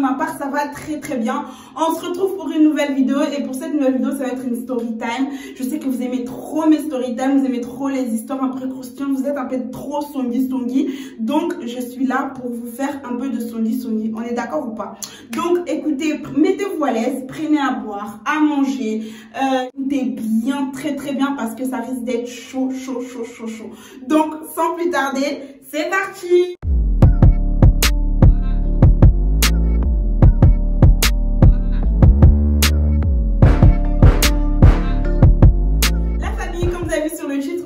ma part, ça va très très bien. On se retrouve pour une nouvelle vidéo et pour cette nouvelle vidéo, ça va être une story time. Je sais que vous aimez trop mes story time, vous aimez trop les histoires un peu croustillantes, vous êtes un peu trop songi. Donc, je suis là pour vous faire un peu de songi. On est d'accord ou pas? Donc, écoutez, mettez-vous à l'aise, prenez à boire, à manger. Écoutez bien, très très bien parce que ça risque d'être chaud. Donc, sans plus tarder, c'est parti!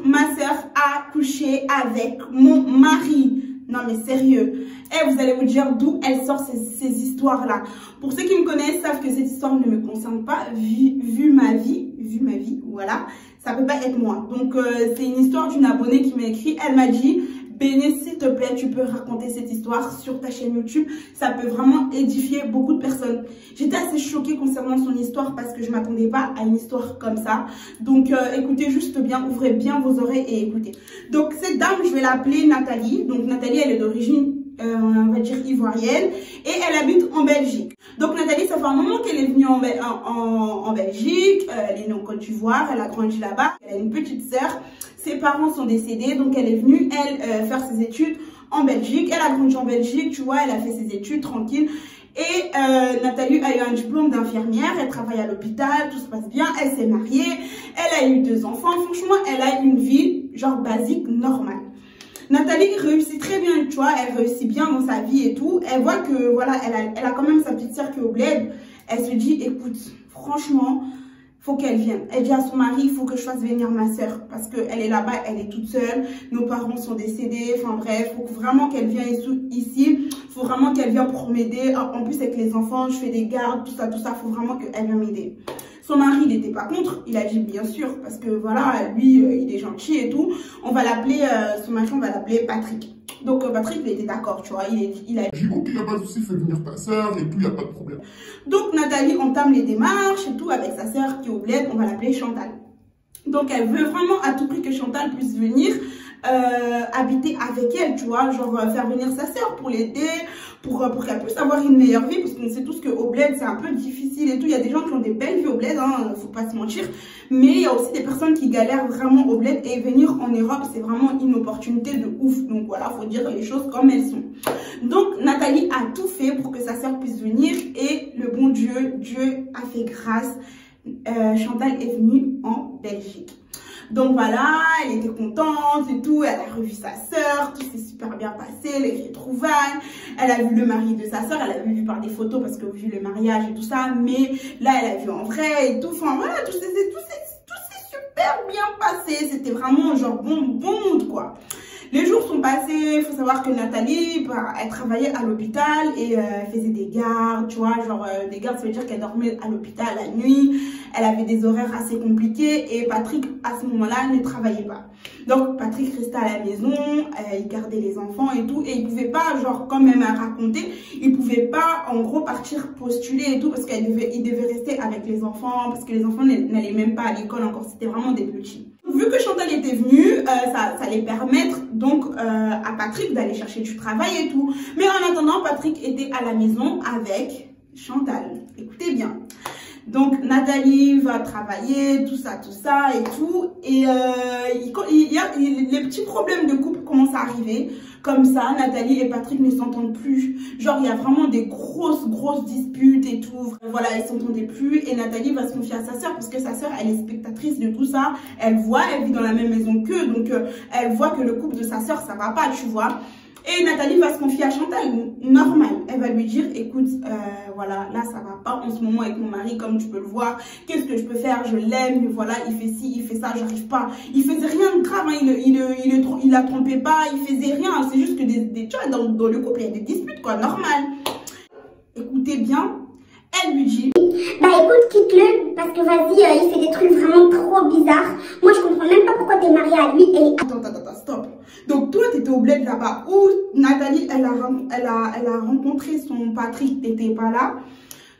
Ma soeur a couché avec mon mari. Non mais sérieux. Et vous allez vous dire d'où elle sort ces histoires-là. Pour ceux qui me connaissent savent que cette histoire ne me concerne pas. Vu ma vie, voilà. Ça peut pas être moi. Donc c'est une histoire d'une abonnée qui m'a écrit. Elle m'a dit: Béné, s'il te plaît, tu peux raconter cette histoire sur ta chaîne YouTube. Ça peut vraiment édifier beaucoup de personnes. J'étais assez choquée concernant son histoire parce que je ne m'attendais pas à une histoire comme ça. Donc, écoutez juste bien, ouvrez bien vos oreilles et écoutez. Donc, cette dame, je vais l'appeler Nathalie. Donc, Nathalie, elle est d'origine, on va dire, ivoirienne. Et elle habite en Belgique. Donc, Nathalie, ça fait un moment qu'elle est venue en Belgique. Elle est née en Côte d'Ivoire. Elle a grandi là-bas. Elle a une petite sœur. Ses parents sont décédés, donc elle est venue, elle, faire ses études en Belgique. Elle a grandi en Belgique, tu vois, elle a fait ses études tranquille. Et Nathalie a eu un diplôme d'infirmière, elle travaille à l'hôpital, tout se passe bien, elle s'est mariée, elle a eu 2 enfants. Franchement, elle a une vie, genre basique, normale. Nathalie réussit très bien, tu vois, elle réussit bien dans sa vie et tout. Elle voit que, voilà, elle a quand même sa petite sœur qui est au bled. Elle se dit, écoute, franchement, faut qu'elle vienne. Elle dit à son mari, il faut que je fasse venir ma soeur parce qu'elle est là-bas, elle est toute seule. Nos parents sont décédés. Enfin bref, il faut vraiment qu'elle vienne ici. Il faut vraiment qu'elle vienne pour m'aider. En plus, avec les enfants, je fais des gardes, tout ça. Il faut vraiment qu'elle vienne m'aider. Son mari, il n'était pas contre. Il a dit bien sûr parce que voilà, lui, il est gentil et tout. On va l'appeler, son mari, on va l'appeler Patrick. Donc Patrick, il était d'accord, tu vois, il a dit ok, il n'y a pas de souci, fais venir ta soeur et tout, il n'y a pas de problème. Donc Nathalie entame les démarches et tout avec sa soeur qui est au bled, on va l'appeler Chantal. Donc elle veut vraiment à tout prix que Chantal puisse venir habiter avec elle, tu vois, genre faire venir sa soeur pour l'aider, pour qu'elle puisse avoir une meilleure vie, parce qu'on sait tous qu'au bled c'est un peu difficile et tout. Il y a des gens qui ont des belles vies au bled, hein, faut pas se mentir, mais il y a aussi des personnes qui galèrent vraiment au bled et venir en Europe c'est vraiment une opportunité de ouf. Donc voilà, faut dire les choses comme elles sont. Donc Nathalie a tout fait pour que sa soeur puisse venir et le bon Dieu a fait grâce. Chantal est venue en Belgique. Donc voilà, elle était contente et tout, elle a revu sa soeur, tout s'est super bien passé, les retrouvailles, elle a vu le mari de sa soeur, elle a vu par des photos parce que vu le mariage et tout ça, mais là elle a vu en vrai et tout, enfin voilà, tout s'est super bien passé, c'était vraiment genre bon mood quoi. Les jours sont passés, il faut savoir que Nathalie, elle travaillait à l'hôpital et elle faisait des gardes, tu vois, genre des gardes, ça veut dire qu'elle dormait à l'hôpital la nuit, elle avait des horaires assez compliqués et Patrick, à ce moment-là, ne travaillait pas. Donc, Patrick restait à la maison, il gardait les enfants et tout, et il pouvait pas, genre, quand même à raconter, il pouvait pas, en gros, partir postuler et tout, parce qu'il devait rester avec les enfants, parce que les enfants n'allaient même pas à l'école encore, c'était vraiment des petits. Vu que Chantal était venue, ça allait permettre donc à Patrick d'aller chercher du travail et tout. Mais en attendant, Patrick était à la maison avec Chantal. Écoutez bien. Donc Nathalie va travailler, tout ça et tout. Et les petits problèmes de couple commencent à arriver. Comme ça, Nathalie et Patrick ne s'entendent plus. Genre, il y a vraiment des grosses disputes et tout. Voilà, ils s'entendaient plus. Et Nathalie va se confier à sa soeur parce que sa soeur, elle est spectatrice de tout ça. Elle vit dans la même maison qu'eux. Donc, elle voit que le couple de sa soeur, ça va pas, tu vois. Et Nathalie va se confier à Chantal, normal. Elle va lui dire, écoute, voilà, là ça va pas en ce moment avec mon mari, comme tu peux le voir. Qu'est-ce que je peux faire? Je l'aime, mais voilà, il fait ci, il fait ça, j'arrive pas. Il faisait rien de grave, hein, il la trompait pas, il faisait rien. C'est juste que tu vois, dans le couple, il y a des disputes, quoi, normal. Écoutez bien, elle lui dit, bah écoute, quitte-le, parce que vas-y, il fait des trucs vraiment trop bizarres. Moi, je comprends même pas pourquoi t'es mariée à lui et... Attends, stop. Donc toi, t'étais au bled là-bas où Nathalie, elle a rencontré son Patrick, t'étais pas là.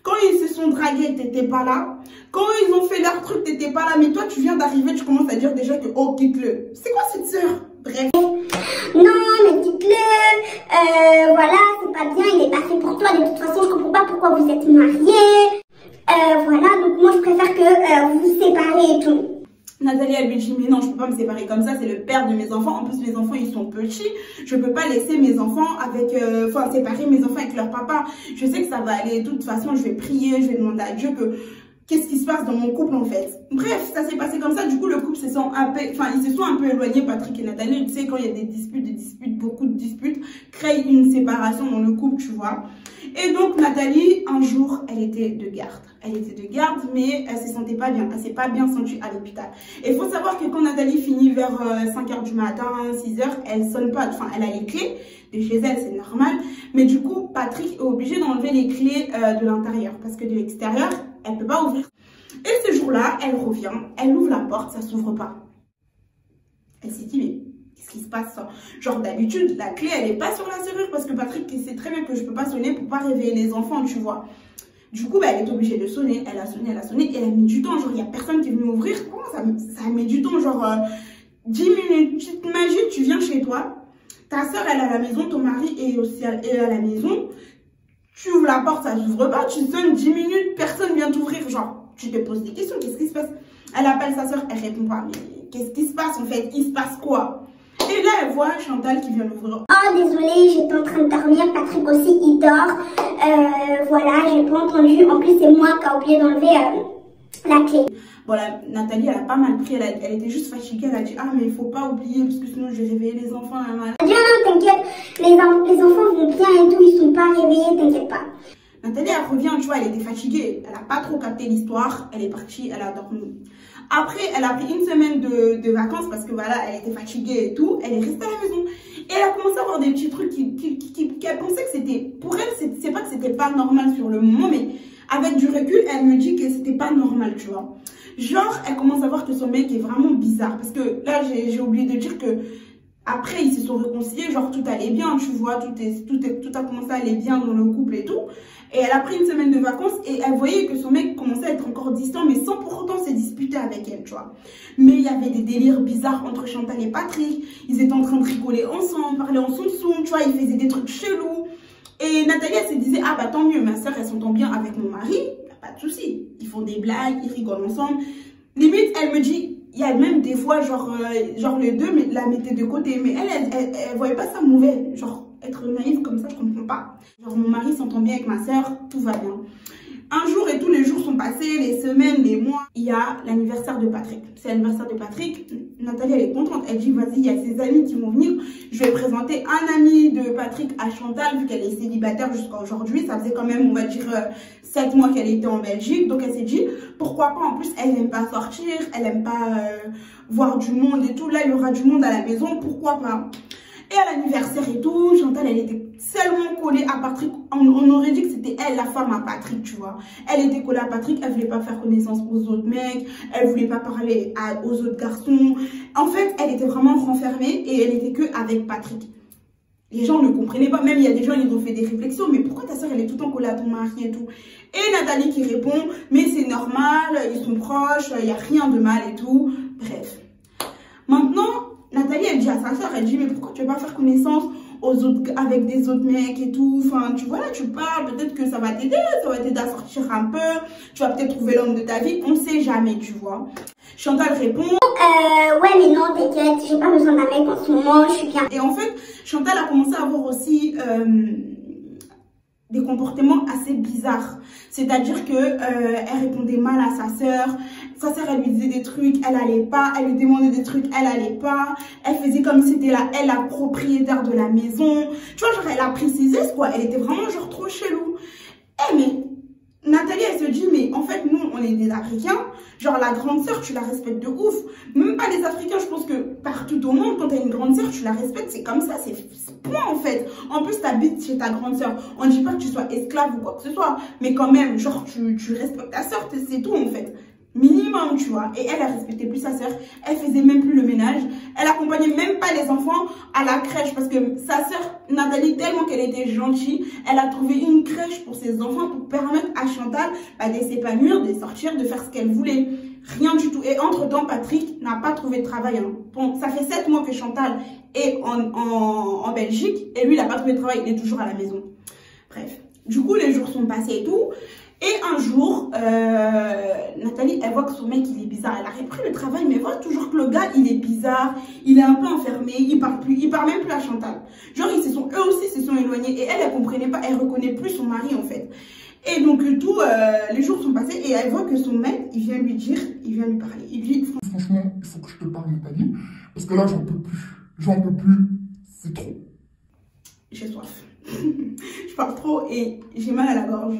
Quand ils se sont dragués, t'étais pas là. Quand ils ont fait leur truc, t'étais pas là. Mais toi, tu viens d'arriver, tu commences à dire déjà que, oh, quitte-le. C'est quoi cette sœur? Bref. Non, mais dites-le, voilà, c'est pas bien, il est pas fait pour toi. De toute façon, je comprends pas pourquoi vous êtes mariés. Voilà, donc moi je préfère que vous vous séparez et tout. Nathalie, elle lui dit, mais non, je peux pas me séparer comme ça, c'est le père de mes enfants. En plus, mes enfants, ils sont petits. Je peux pas laisser mes enfants avec, séparer mes enfants avec leur papa. Je sais que ça va aller. De toute façon, je vais prier, je vais demander à Dieu qu'est-ce qui se passe dans mon couple, en fait. Bref, ça s'est passé comme ça. Du coup, le couple ils se sont un peu éloignés, Patrick et Nathalie. Tu sais, quand il y a des disputes, beaucoup de disputes, créent une séparation dans le couple, tu vois. Et donc, Nathalie, un jour, elle était de garde. Elle était de garde, mais elle se sentait pas bien. Elle s'est pas bien sentie à l'hôpital. Et il faut savoir que quand Nathalie finit vers 5 h du matin, 6 h, elle sonne pas. Enfin, elle a les clés de chez elle, c'est normal. Mais du coup, Patrick est obligé d'enlever les clés de l'intérieur. Parce que de l'extérieur, elle peut pas ouvrir. Et ce jour-là, elle revient, elle ouvre la porte, ça s'ouvre pas. Elle s'est dit, mais qu'est-ce qui se passe? Genre d'habitude, la clé, elle est pas sur la serrure parce que Patrick sait très bien que je peux pas sonner pour pas réveiller les enfants, tu vois. Du coup, elle est obligée de sonner. Elle a sonné et elle a mis du temps. Genre, il y a personne qui est venu ouvrir. Comment ça met du temps? Genre, 10 minutes. Tu t'imagines, tu viens chez toi. Ta soeur, elle est à la maison. Ton mari est aussi à la maison. Tu ouvres la porte, ça s'ouvre pas. Tu sonnes 10 minutes, personne vient t'ouvrir. Genre, tu te poses des questions. Qu'est-ce qui se passe? Elle appelle sa soeur, elle répond pas. Mais qu'est-ce qui se passe en fait? Il se passe quoi? Et là, elle voit Chantal qui vient l'ouvrir. Oh, désolée, j'étais en train de dormir. Patrick aussi, il dort. Voilà, j'ai pas entendu. En plus, c'est moi qui ai oublié d'enlever la clé. Bon, Nathalie, elle a pas mal pris. Elle était juste fatiguée. Elle a dit, ah, mais il faut pas oublier parce que sinon, je vais réveiller les enfants. Elle a dit, non, t'inquiète. Les enfants vont bien et tout. Ils sont pas réveillés, t'inquiète pas. Nathalie, elle revient, tu vois, elle était fatiguée. Elle a pas trop capté l'histoire. Elle est partie, elle a dormi. Après, elle a pris une semaine de vacances parce que voilà, elle était fatiguée et tout. Elle est restée à la maison. Et elle a commencé à avoir des petits trucs qu'elle pensait que c'était... Pour elle, c'est pas que c'était pas normal sur le moment, mais avec du recul, elle me dit que c'était pas normal, tu vois. Genre, elle commence à voir que son mec est vraiment bizarre. Parce que là, j'ai oublié de dire que après, ils se sont réconciliés, genre tout allait bien, tu vois, tout a commencé à aller bien dans le couple et tout. Et elle a pris une semaine de vacances et elle voyait que son mec commençait à être encore distant, mais sans pour autant se disputer avec elle, tu vois. Mais il y avait des délires bizarres entre Chantal et Patrick. Ils étaient en train de rigoler ensemble, parler en son, tu vois, ils faisaient des trucs chelous. Et Nathalie, elle se disait, ah bah tant mieux, ma soeur, elle s'entend bien avec mon mari, pas de souci. Ils font des blagues, ils rigolent ensemble. Limite, elle me dit, il y a même des fois, genre les deux la mettaient de côté. Mais elle voyait pas ça mauvais. Genre, être naïve comme ça, je comprends pas. Genre, mon mari s'entend bien avec ma soeur, tout va bien. Un jour et tous les jours sont passés, les semaines, les mois. Il y a l'anniversaire de Patrick. C'est l'anniversaire de Patrick. Nathalie, elle est contente. Elle dit, vas-y, il y a ses amis qui vont venir. Je vais présenter un ami de Patrick à Chantal, vu qu'elle est célibataire jusqu'à aujourd'hui. Ça faisait quand même, on va dire, 7 mois qu'elle était en Belgique. Donc, elle s'est dit, pourquoi pas? En plus, elle n'aime pas sortir. Elle n'aime pas voir du monde et tout. Là, il y aura du monde à la maison. Pourquoi pas? Et à l'anniversaire et tout, Chantal, elle était seulement collée à Patrick. On aurait dit que c'était elle, la femme à Patrick, tu vois. Elle était collée à Patrick, elle voulait pas faire connaissance aux autres mecs, elle voulait pas parler aux autres garçons. En fait, elle était vraiment renfermée et elle était que avec Patrick. Les gens ne comprenaient pas, même il y a des gens, ils ont fait des réflexions, mais pourquoi ta soeur, elle est tout le temps collée à ton mari et tout? Et Nathalie qui répond, mais c'est normal, ils sont proches, il n'y a rien de mal et tout. Bref. Maintenant, Nathalie, elle dit à sa soeur, elle dit, mais pourquoi tu ne veux pas faire connaissance avec des autres mecs et tout? Enfin, tu vois, là, tu parles, peut-être que ça va t'aider à sortir un peu, tu vas peut-être trouver l'homme de ta vie, on ne sait jamais, tu vois. Chantal répond, ouais, mais non, t'inquiète, j'ai pas besoin d'un mec en ce moment, je suis bien. Et en fait, Chantal a commencé à avoir aussi des comportements assez bizarres. C'est-à-dire que elle répondait mal à sa sœur, elle lui disait des trucs, elle allait pas, elle lui demandait des trucs, elle allait pas, elle faisait comme si c'était elle la propriétaire de la maison. Tu vois, genre elle a précisé quoi, elle était vraiment genre trop chelou. Eh mais Nathalie, elle se dit, mais en fait, nous, on est des Africains. Genre, la grande sœur, tu la respectes de ouf. Même pas les Africains, je pense que partout au monde, quand t'as une grande sœur, tu la respectes. C'est comme ça, c'est point, en fait. En plus, t'habites chez ta grande sœur. On ne dit pas que tu sois esclave ou quoi que ce soit. Mais quand même, genre, tu respectes ta sœur, c'est tout, en fait. Minimum, tu vois. Et elle respectait plus sa sœur. Elle faisait même plus le ménage. Elle accompagnait même pas les enfants à la crèche. Parce que sa sœur, Nathalie, tellement qu'elle était gentille, elle a trouvé une crèche pour ses enfants pour permettre à Chantal de s'épanouir, de sortir, de faire ce qu'elle voulait. rien du tout. Et entre-temps, Patrick n'a pas trouvé de travail. Hein. Bon, ça fait 7 mois que Chantal est en Belgique et lui, il n'a pas trouvé de travail, il est toujours à la maison. Bref, du coup, les jours sont passés et tout. Et un jour, Nathalie, elle voit que son mec, il est bizarre. Elle a repris le travail, mais elle voit toujours que le gars, il est bizarre. Il est un peu enfermé, il parle même plus à Chantal. Genre, eux aussi se sont éloignés. Et elle comprenait pas, elle reconnaît plus son mari, en fait. Et donc, tout, les jours sont passés et elle voit que son mec, il vient lui parler. Il dit, Franchement, il faut que je te parle, Nathalie, parce que là, j'en peux plus. J'en peux plus, c'est trop. J'ai soif. Je parle trop et j'ai mal à la gorge.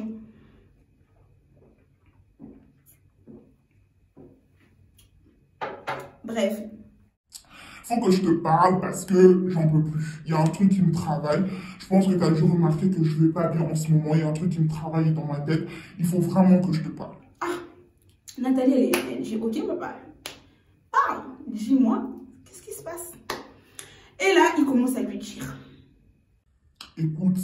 Bref. Faut que je te parle parce que j'en peux plus. Il y a un truc qui me travaille. Je pense que tu as déjà remarqué que je vais pas bien en ce moment. Il y a un truc qui me travaille dans ma tête. Il faut vraiment que je te parle. Ah, Nathalie, elle dit, ok papa, parle, dis-moi, qu'est-ce qui se passe? Et là, il commence à lui dire. Écoute,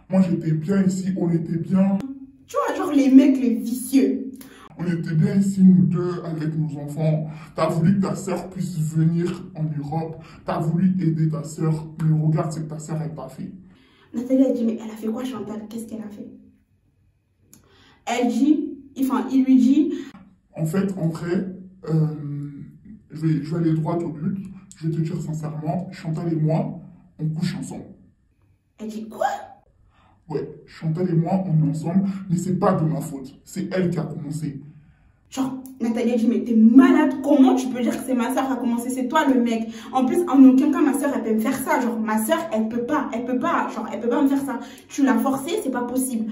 moi j'étais bien ici, on était bien. Tu vois, genre les mecs, les vicieux. On était bien ici, nous deux, avec nos enfants. T'as voulu que ta soeur puisse venir en Europe. T'as voulu aider ta soeur. Mais regarde ce que ta soeur n'a pas fait. Nathalie, elle dit, mais elle a fait quoi, Chantal? Qu'est-ce qu'elle a fait? Elle dit, il lui dit... En fait, en vrai, je vais aller droit au but. Je vais te dire sincèrement, Chantal et moi, on couche ensemble. Elle dit, quoi? Ouais, Chantal et moi, on est ensemble, mais c'est pas de ma faute. C'est elle qui a commencé. Genre, Nathalie a dit, mais t'es malade, comment tu peux dire que c'est ma soeur qui a commencé? C'est toi le mec. En plus, en aucun cas, ma soeur, elle peut me faire ça. Genre, ma soeur, elle peut pas, genre, elle peut pas me faire ça. Tu l'as forcée, c'est pas possible.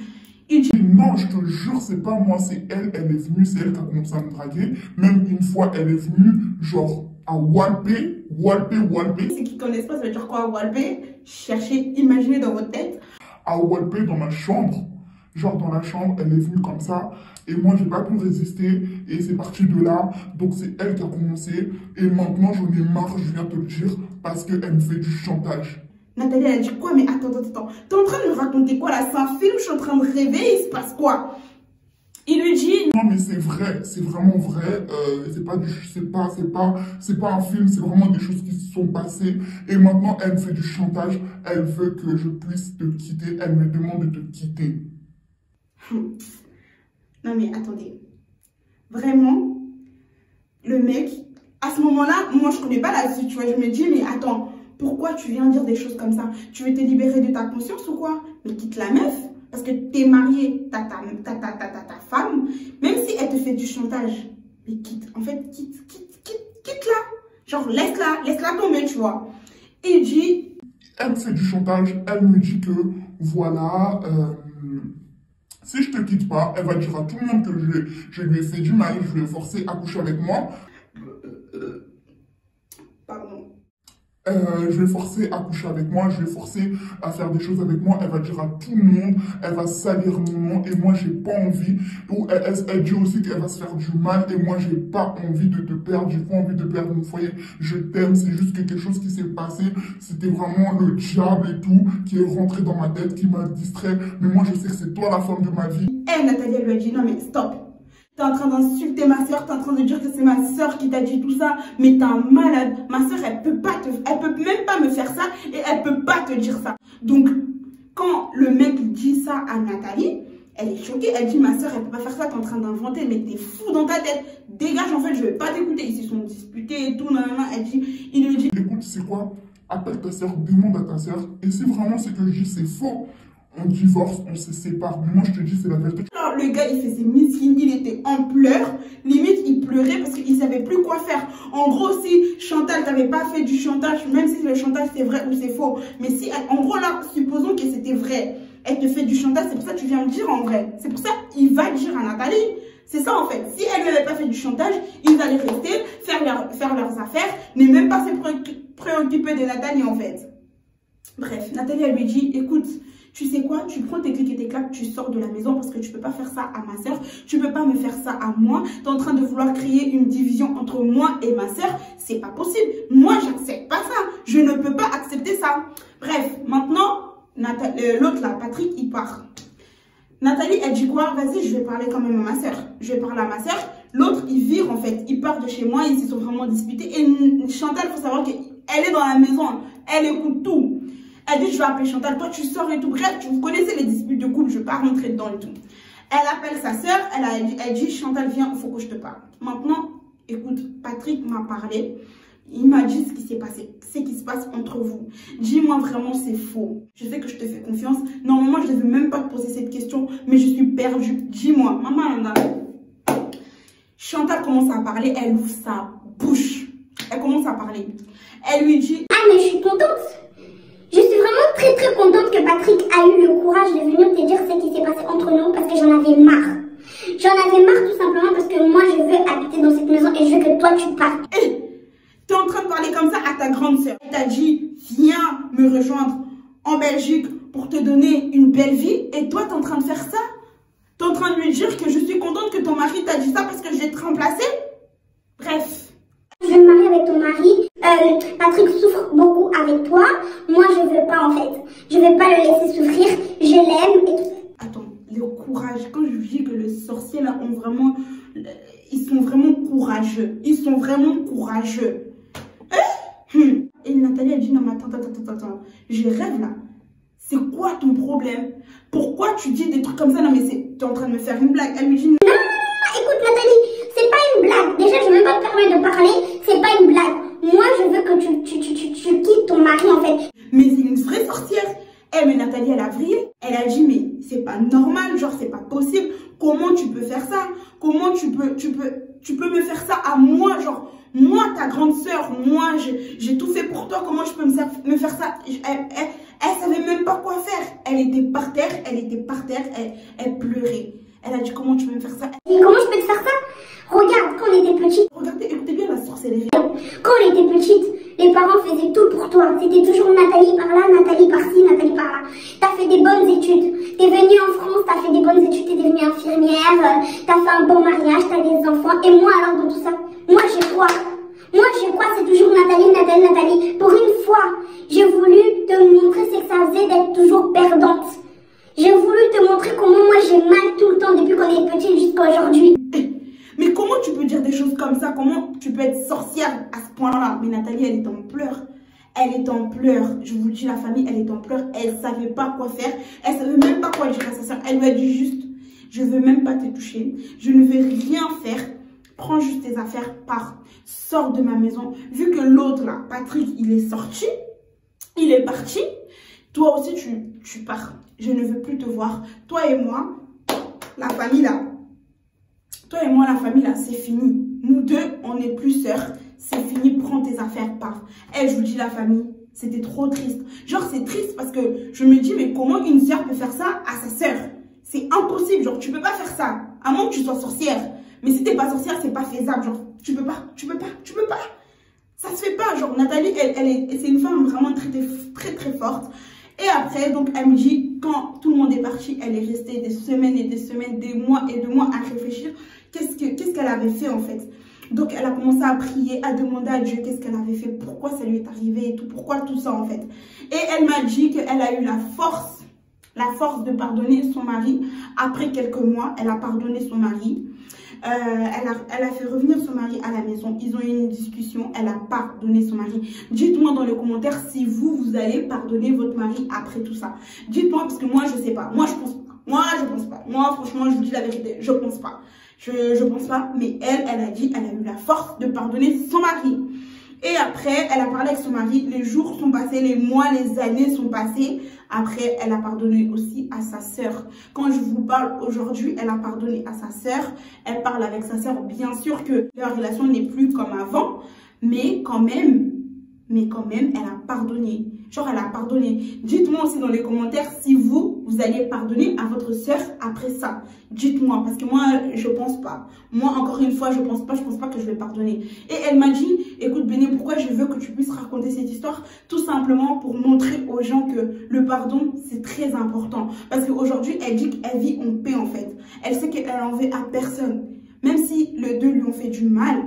Il dit, non, je te jure, c'est pas moi, c'est elle est venue, c'est elle qui a commencé à me draguer. Même une fois, elle est venue, genre, à walper. Ceux qui connaissent pas, ça veut dire quoi, walper? Cherchez, imaginez dans votre tête. À walper dans ma chambre. Genre dans la chambre, elle est venue comme ça. Et moi, j'ai pas pu résister. Et c'est parti de là. Donc c'est elle qui a commencé. Et maintenant, j'en ai marre, je viens te le dire. Parce qu'elle me fait du chantage. Nathalie, elle a dit quoi? Mais attends. T'es en train de me raconter quoi là? C'est un film, je suis en train de rêver, il se passe quoi? Il lui dit... Non mais c'est vrai, c'est vraiment vrai, c'est pas un film, c'est vraiment des choses qui se sont passées. Et maintenant, elle me fait du chantage, elle veut que je puisse te quitter, elle me demande de te quitter. Non mais attendez, vraiment, le mec, à ce moment-là, moi je connais pas là-dessus, tu vois, je me dis, mais attends, pourquoi tu viens dire des choses comme ça? Tu veux te libérer de ta conscience ou quoi? Mais quitte la meuf. Parce que t'es marié, t'as ta femme, même si elle te fait du chantage, mais quitte, en fait, quitte-la. Genre, laisse-la tomber, tu vois. Et il dit... Elle me fait du chantage, elle me dit que, voilà, si je te quitte pas, elle va dire à tout le monde que je lui ai fait du mal, je lui ai forcé à coucher avec moi. Pardon. Je vais forcer à coucher avec moi, je vais forcer à faire des choses avec moi, elle va dire à tout le monde, elle va salir mon nom et moi j'ai pas envie, ou elle dit aussi qu'elle va se faire du mal et moi j'ai pas envie de te perdre, j'ai pas envie de perdre mon foyer, je t'aime, c'est juste que quelque chose qui s'est passé, c'était vraiment le diable et tout qui est rentré dans ma tête, qui m'a distrait, mais moi je sais que c'est toi la femme de ma vie. Et Nathalie elle lui a dit non mais stop. T'es en train d'insulter ma soeur, t'es en train de dire que c'est ma soeur qui t'a dit tout ça, mais t'es un malade. Ma soeur, elle peut même pas me faire ça et elle peut pas te dire ça. Donc, quand le mec dit ça à Nathalie, elle est choquée, elle dit ma soeur, elle peut pas faire ça, t'es en train d'inventer, mais t'es fou dans ta tête. Dégage, en fait, je vais pas t'écouter. Ils se sont disputés et tout, nanana. Il lui dit, écoute, c'est quoi? Appelle ta soeur, demande à ta soeur, et si vraiment ce que je dis c'est faux, on divorce, on se sépare. Mais moi, je te dis, c'est la vérité. Alors, le gars, il faisait miskin, il était en pleurs. Limite, il pleurait parce qu'il savait plus quoi faire. En gros, si Chantal t'avait pas fait du chantage, même si le chantage c'est vrai ou c'est faux, mais si, en gros, là, supposons que c'était vrai, elle te fait du chantage, c'est pour ça que tu viens me dire en vrai. C'est pour ça qu'il va dire à Nathalie. C'est ça en fait. Si elle lui avait pas fait du chantage, ils allaient rester, faire leurs affaires, mais même pas se préoccuper de Nathalie en fait. Bref, Nathalie, elle lui dit, écoute, tu sais quoi, tu prends tes clics et tes claques, tu sors de la maison parce que tu peux pas faire ça à ma soeur, tu peux pas me faire ça à moi, tu es en train de vouloir créer une division entre moi et ma soeur, c'est pas possible. Moi, j'accepte pas ça, je ne peux pas accepter ça. Bref, maintenant, l'autre là, Patrick, il part. Nathalie, elle dit quoi? Vas-y, je vais parler quand même à ma soeur. Je vais parler à ma soeur, L'autre, il vire en fait. Il part de chez moi, ils se sont vraiment disputés. Et Chantal, il faut savoir qu'elle est dans la maison. Elle écoute tout. Elle dit, je vais appeler Chantal. Toi, tu sors et tout. Bref, vous connaissez les disputes de couple. Je ne vais pas rentrer dedans et tout. Elle appelle sa soeur. Elle dit, Chantal, viens, il faut que je te parle. Maintenant, écoute, Patrick m'a parlé. Il m'a dit ce qui s'est passé, ce qui se passe entre vous. Dis-moi vraiment, c'est faux. Je sais que je te fais confiance. Normalement, je ne devais même pas te poser cette question, mais je suis perdue. Dis-moi, maman, Chantal commence à parler, elle ouvre sa bouche. Elle commence à parler. Elle lui dit... Ah, mais je suis contente. Je suis vraiment très très contente que Patrick a eu le courage de venir te dire ce qui s'est passé entre nous parce que j'en avais marre. J'en avais marre tout simplement parce que moi, je veux habiter dans cette maison et je veux que toi, tu partes. Tu es en train de parler comme ça à ta grande sœur. Elle t'a dit, viens me rejoindre en Belgique pour te donner une belle vie. Et toi, tu es en train de faire ça? Tu es en train de lui dire que je suis contente que ton mari t'a dit ça parce que je vais te remplacer? Bref. Je vais me marier avec ton mari. Patrick souffre beaucoup avec toi. Moi, je veux pas en fait. Je vais pas le laisser souffrir. Je l'aime. Attends, le courage. Quand je dis que les sorciers là ont vraiment... Ils sont vraiment courageux. Ils sont vraiment courageux. Et Nathalie a dit, non mais attends, je rêve là. C'est quoi ton problème? Pourquoi tu dis des trucs comme ça? Non mais tu es en train de me faire une blague. Elle lui dit, non. Écoute Nathalie, c'est pas une blague. Déjà, je ne vais pas te permettre de parler. C'est pas une blague. Moi, je veux que tu quittes ton mari en fait. Mais c'est une vraie sorcière. Mais Nathalie, elle a vrillé. Elle a dit, mais c'est pas normal, genre c'est pas possible. Comment tu peux faire ça? Comment tu peux me faire ça à moi? Genre, moi, ta grande sœur, moi, j'ai tout fait pour toi. Comment je peux me faire ça? Elle savait même pas quoi faire. Elle était par terre, elle pleurait. Elle a dit, comment tu peux me faire ça? Et comment je peux te faire ça? Regarde, quand on était petite. Regardez, écoutez bien la sorcellerie. Quand on était petite, les parents faisaient tout pour toi. C'était toujours Nathalie par là, Nathalie par-ci, Nathalie par-là. T'as fait des bonnes études. T'es venue en France, t'as fait des bonnes études, t'es devenue infirmière. T'as fait un bon mariage, t'as des enfants. Et moi alors dans tout ça, moi j'ai quoi? Moi j'ai quoi? C'est toujours Nathalie. Pour une fois, j'ai voulu te montrer ce que ça faisait d'être toujours perdante. J'ai voulu te montrer comment moi j'ai mal tout le temps depuis qu'on est petite jusqu'à aujourd'hui. Mais comment tu peux dire des choses comme ça? Comment tu peux être sorcière à ce point-là? Mais Nathalie, elle est en pleurs. Elle est en pleurs. Je vous dis, la famille, elle est en pleurs. Elle ne savait pas quoi faire. Elle ne savait même pas quoi dire à sa soeur. Elle lui a dit juste, je ne veux même pas te toucher. Je ne vais rien faire. Prends juste tes affaires, pars. Sors de ma maison. Vu que l'autre, là, Patrick, il est sorti. Il est parti. Toi aussi, tu pars. Je ne veux plus te voir. Toi et moi, la famille, là. Toi et moi, la famille, là, c'est fini. Nous deux, on n'est plus sœurs. C'est fini, prends tes affaires, pars. Je vous dis, la famille, c'était trop triste. Genre, c'est triste parce que je me dis, mais comment une sœur peut faire ça à sa sœur? C'est impossible. Genre, tu peux pas faire ça. À moins que tu sois sorcière. Mais si t'es pas sorcière, c'est pas faisable. Genre, tu peux pas. Ça se fait pas. Genre, Nathalie, c'est une femme vraiment très forte. Et après, donc, elle me dit, quand tout le monde est parti, elle est restée des semaines et des semaines, des mois et des mois à réfléchir. Qu'est-ce qu'elle avait fait en fait? Donc, elle a commencé à prier, à demander à Dieu qu'est-ce qu'elle avait fait, pourquoi ça lui est arrivé et tout, pourquoi tout ça en fait. Et elle m'a dit qu'elle a eu la force de pardonner son mari. Après quelques mois, elle a pardonné son mari. Elle a fait revenir son mari à la maison. Ils ont eu une discussion. Elle a pardonné son mari. Dites-moi dans les commentaires si vous allez pardonner votre mari après tout ça. Dites-moi parce que moi, je sais pas. Moi, je pense pas. Moi, franchement, je vous dis la vérité. Je pense pas. Je pense pas. Mais elle a dit, elle a eu la force de pardonner son mari. Et après, elle a parlé avec son mari. Les jours sont passés, les mois, les années sont passés. Après, elle a pardonné aussi à sa sœur. Quand je vous parle aujourd'hui, elle a pardonné à sa sœur. Elle parle avec sa sœur. Bien sûr que leur relation n'est plus comme avant. Mais quand même, elle a pardonné. Genre, elle a pardonné. Dites-moi aussi dans les commentaires si vous allez pardonner à votre sœur après ça. Dites-moi, parce que moi, je pense pas. Moi, encore une fois, je pense pas que je vais pardonner. Et elle m'a dit, écoute Béné, pourquoi je veux que tu puisses raconter cette histoire? Tout simplement pour montrer aux gens que le pardon, c'est très important. Parce qu'aujourd'hui, elle dit qu'elle vit en paix en fait. Elle sait qu'elle en veut à personne. Même si les deux lui ont fait du mal,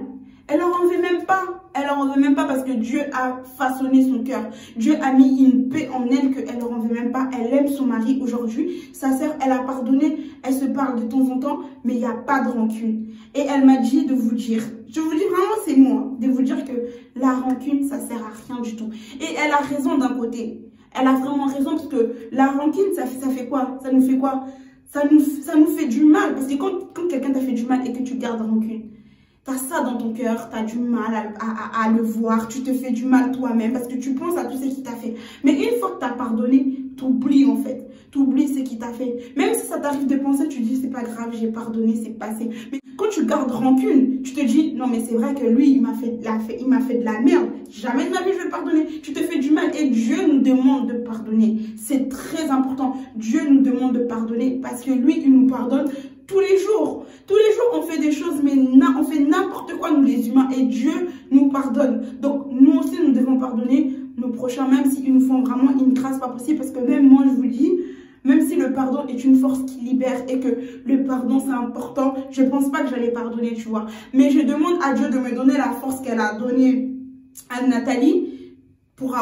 Elle leur en veut même pas. Elle leur en veut même pas parce que Dieu a façonné son cœur. Dieu a mis une paix en elle qu'elle leur en veut même pas. Elle aime son mari aujourd'hui. Sa sœur, elle a pardonné. Elle se parle de temps en temps, mais il n'y a pas de rancune. Et elle m'a dit de vous dire, je vous dis vraiment c'est moi, de vous dire que la rancune, ça sert à rien du tout. Et elle a raison d'un côté. Elle a vraiment raison parce que la rancune, ça fait quoi? Ça nous fait quoi? Ça nous fait du mal. Parce que quand quelqu'un t'a fait du mal et que tu gardes rancune, t'as ça dans ton cœur, t'as du mal à le voir, tu te fais du mal toi-même parce que tu penses à tout ce qui t'a fait. Mais une fois que t'as pardonné, t'oublies en fait. T'oublies ce qui t'a fait. Même si ça t'arrive de penser, tu te dis c'est pas grave, j'ai pardonné, c'est passé. Mais quand tu gardes rancune, tu te dis non mais c'est vrai que lui, il m'a fait de la merde. Jamais de ma vie je vais pardonner. Tu te fais du mal et Dieu nous demande de pardonner. C'est très important. Dieu nous demande de pardonner parce que lui, il nous pardonne tous les jours. Tous les jours, on fait des choses, mais on fait n'importe quoi, nous les humains, et Dieu nous pardonne. Donc, nous aussi, nous devons pardonner nos prochains, même s'ils nous font vraiment une grâce pas possible, parce que même moi, je vous dis, même si le pardon est une force qui libère et que le pardon, c'est important, je ne pense pas que j'allais pardonner, tu vois. Mais je demande à Dieu de me donner la force qu'elle a donnée à Nathalie pour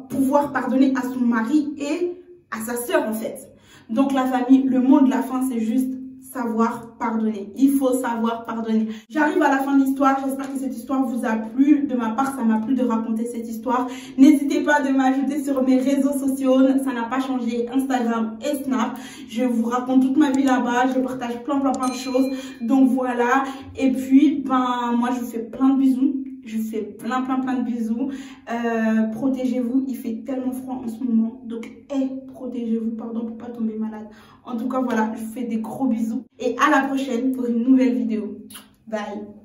pouvoir pardonner à son mari et à sa sœur, en fait. Donc, la famille, le mot de la fin, c'est juste savoir pardonner. Il faut savoir pardonner. J'arrive à la fin de l'histoire. J'espère que cette histoire vous a plu. De ma part, ça m'a plu de raconter cette histoire. N'hésitez pas de m'ajouter sur mes réseaux sociaux. Ça n'a pas changé. Instagram et Snap. Je vous raconte toute ma vie là-bas. Je partage plein de choses. Donc voilà. Et puis, moi, je vous fais plein de bisous. Je vous fais plein de bisous. Protégez-vous. Il fait tellement froid en ce moment. Donc, protégez-vous, pardon, pour pas tomber malade. En tout cas, voilà, je vous fais des gros bisous. Et à la prochaine pour une nouvelle vidéo. Bye.